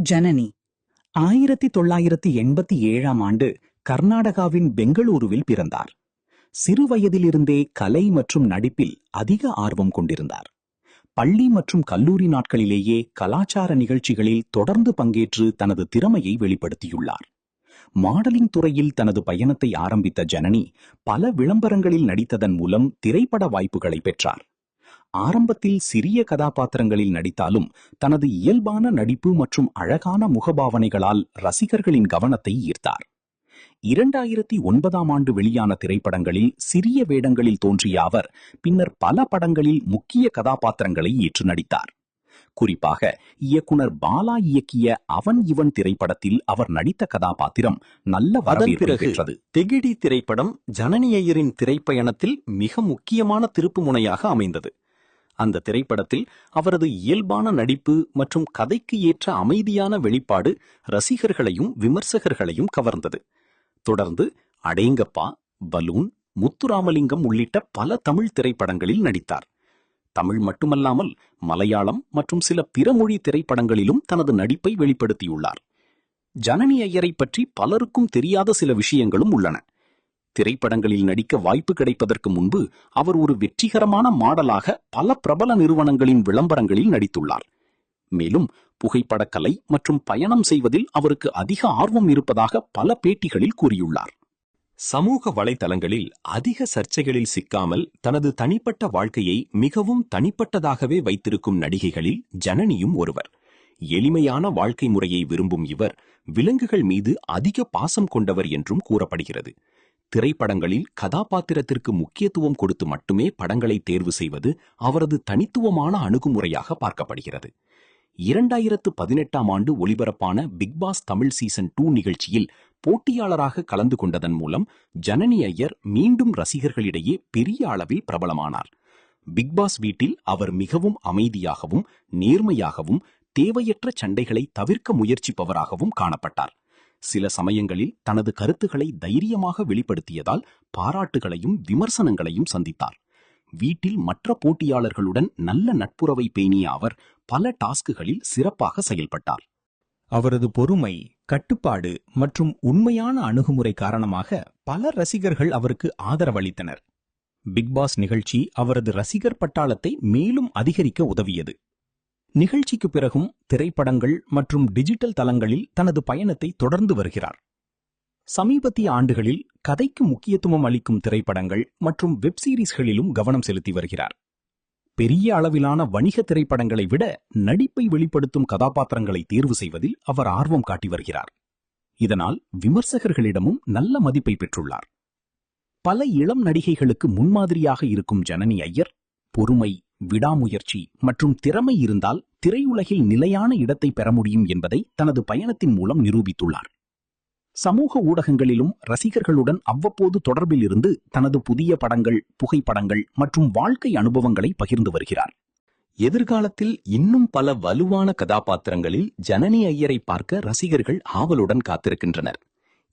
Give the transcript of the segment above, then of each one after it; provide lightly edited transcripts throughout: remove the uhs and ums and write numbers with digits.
ஜனனி 1987ஆம் ஆண்டு கர்நாடகாவின் பெங்களூருவில் பிறந்தார். சிறு வயதிலிருந்தே கலை மற்றும் நடிப்பில் அதிக ஆர்வம் கொண்டிருந்தார். பள்ளி மற்றும் கல்லூரி நாட்களிலேயே கலாச்சார நிகழ்ச்சிகளில் தொடர்ந்து பங்கேற்று தனது திறமையை வெளிப்படுத்தியுள்ளார். மாடலிங் துறையில் தனது பயணத்தை ஆரம்பித்த ஜனனி பல விளம்பரங்களில் நடித்ததன் மூலம் திரைப்பட வாய்ப்புகளை பெற்றார். ஆரம்பத்தில் சிறிய கதாபாத்திரங்களில் நடித்தாலும் தனது இயல்பான நடிப்பு மற்றும் அழகான முகபாவனைகளால் ரசிகர்களின் கவனத்தை ஈர்த்தார். 2009ஆம் ஆண்டு வெளியான திரைப்படங்களில் சிறிய வேடங்களில் தோன்றிய அவர் பின்னர் பல படங்களில் முக்கிய கதாபாத்திரங்களை ஏற்று நடித்தார். குறிப்பாக இயக்குனர் பாலா இயக்கிய அவன் இவன் திரைப்படத்தில் அவர் நடித்த கதாபாத்திரம் நல்ல வரவேற்பை பெற்றது. தெகிடி திரைப்படம் ஜனனி ஐயரின் திரைப்பயணத்தில் மிக முக்கியமான திருப்பு முனையாக அமைந்தது. அந்த திரைப்படத்தில் அவரது இயல்பான நடிப்பு மற்றும் கதைக்கு ஏற்ற அமைதியான வெளிப்பாடு ரசிகர்களையும் விமர்சகர்களையும் கவர்ந்தது. தொடர்ந்து அடேங்கப்பா, பலூன், முத்துராமலிங்கம் உள்ளிட்ட பல தமிழ் திரைப்படங்களில் நடித்தார். தமிழ் மட்டுமல்லாமல் மலையாளம் மற்றும் சில பிற மொழி திரைப்படங்களிலும் தனது நடிப்பை வெளிப்படுத்தியுள்ளார். ஜனனி ஐயரை பற்றி பலருக்கும் தெரியாத சில விஷயங்களும் உள்ளன. திரைப்படங்களில் நடிக்க வாய்ப்பு கிடைப்பதற்கு முன்பு அவர் ஒரு வெற்றிகரமான மாடலாக பல பிரபல நிறுவனங்களின் விளம்பரங்களில் நடித்துள்ளார். மேலும் புகைப்படக்கலை மற்றும் பயணம் செய்வதில் அவருக்கு அதிக ஆர்வம் இருப்பதாக பல பேட்டிகளில் கூறியுள்ளார். சமூக வலைதளங்களில் அதிக சர்ச்சைகளில் சிக்காமல் தனது தனிப்பட்ட வாழ்க்கையை மிகவும் தனிப்பட்டதாகவே வைத்திருக்கும் நடிகைகளில் ஜனனியும் ஒருவர். எளிமையான வாழ்க்கை முறையை விரும்பும் இவர் விலங்குகள் மீது அதிக பாசம் கொண்டவர் என்றும் கூறப்படுகிறது. திரைப்படங்களில் கதாபாத்திரத்திற்கு முக்கியத்துவம் கொடுத்து மட்டுமே படங்களை தேர்வு செய்வது அவரது தனித்துவமான அணுகுமுறையாக பார்க்கப்படுகிறது. 2018ஆம் ஆண்டு ஒளிபரப்பான பிக் பாஸ் தமிழ் சீசன் 2 நிகழ்ச்சியில் போட்டியாளராக கலந்து கொண்டதன் மூலம் ஜனனி ஐயர் மீண்டும் ரசிகர்களிடையே பெரிய அளவில் பிரபலமானார். பிக் பாஸ் வீட்டில் அவர் மிகவும் அமைதியாகவும் நேர்மையாகவும் தேவையற்ற சண்டைகளை தவிர்க்க முயற்சிப்பவராகவும் காணப்பட்டார். சில சமயங்களில் தனது கருத்துக்களை தைரியமாக வெளிப்படுத்தியதால் பாராட்டுகளையும் விமர்சனங்களையும் சந்தித்தார். வீட்டில் மற்ற போட்டியாளர்களுடன் நல்ல நட்புறவை பேணிய அவர் பல டாஸ்குகளில் சிறப்பாக செயல்பட்டார். அவரது பொறுமை, கட்டுப்பாடு மற்றும் உண்மையான அணுகுமுறை காரணமாக பல ரசிகர்கள் அவருக்கு ஆதரவளித்தனர். பிக் பாஸ் நிகழ்ச்சி அவரது ரசிகர் பட்டாளத்தை மேலும் அதிகரிக்க உதவியது. நிகழ்ச்சிக்கு பிறகும் திரைப்படங்கள் மற்றும் டிஜிட்டல் தளங்களில் தனது பயணத்தை தொடர்ந்து வருகிறார். சமீபத்திய ஆண்டுகளில் கதைக்கு முக்கியத்துவம் அளிக்கும் திரைப்படங்கள் மற்றும் வெப்சீரிஸ்களிலும் கவனம் செலுத்தி வருகிறார். பெரிய அளவிலான வணிக திரைப்படங்களை விட நடிப்பை வெளிப்படுத்தும் கதாபாத்திரங்களை தேர்வு செய்வதில் அவர் ஆர்வம் காட்டி வருகிறார். இதனால் விமர்சகர்களிடமும் நல்ல மதிப்பை பெற்றுள்ளார். பல இளம் நடிகைகளுக்கு முன்மாதிரியாக இருக்கும் ஜனனி ஐயர் பொறுமை, விடாமுயற்சி மற்றும் திறமை இருந்தால் திரையுலகில் நிலையான இடத்தை பெற முடியும் என்பதை தனது பயணத்தின் மூலம் நிரூபித்துள்ளார். சமூக ஊடகங்களிலும் ரசிகர்களுடன் அவ்வப்போது தொடர்பில் இருந்து தனது புதிய படங்கள், புகைப்படங்கள் மற்றும் வாழ்க்கை அனுபவங்களை பகிர்ந்து வருகிறார். எதிர்காலத்தில் இன்னும் பல வலுவான கதாபாத்திரங்களில் ஜனனி ஐயரை பார்க்க ரசிகர்கள் ஆவலுடன் காத்திருக்கின்றனர்.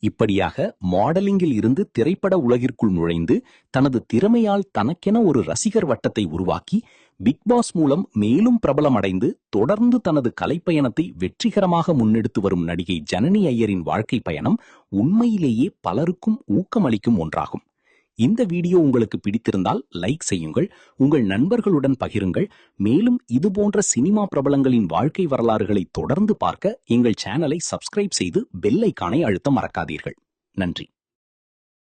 இப்படியாக மாடலிங்கில் இருந்து திரைப்பட உலகிற்குள் நுழைந்து தனது திறமையால் தனக்கென ஒரு ரசிகர் வட்டத்தை உருவாக்கி பிக் பாஸ் மூலம் மேலும் பிரபலமடைந்து தொடர்ந்து தனது கலைப்பயணத்தை வெற்றிகரமாக முன்னெடுத்து வரும் நடிகை ஜனனி ஐயரின் வாழ்க்கை பயணம் உண்மையிலேயே பலருக்கும் ஊக்கமளிக்கும் ஒன்றாகும். இந்த வீடியோ உங்களுக்கு பிடித்திருந்தால் லைக் செய்யுங்கள், உங்கள் நண்பர்களுடன் பகிருங்கள். மேலும் இதுபோன்ற சினிமா பிரபலங்களின் வாழ்க்கை வரலாறுகளை தொடர்ந்து பார்க்க எங்கள் சேனலை சப்ஸ்கிரைப் செய்து பெல் ஐகானை அழுத்த மறக்காதீர்கள். நன்றி.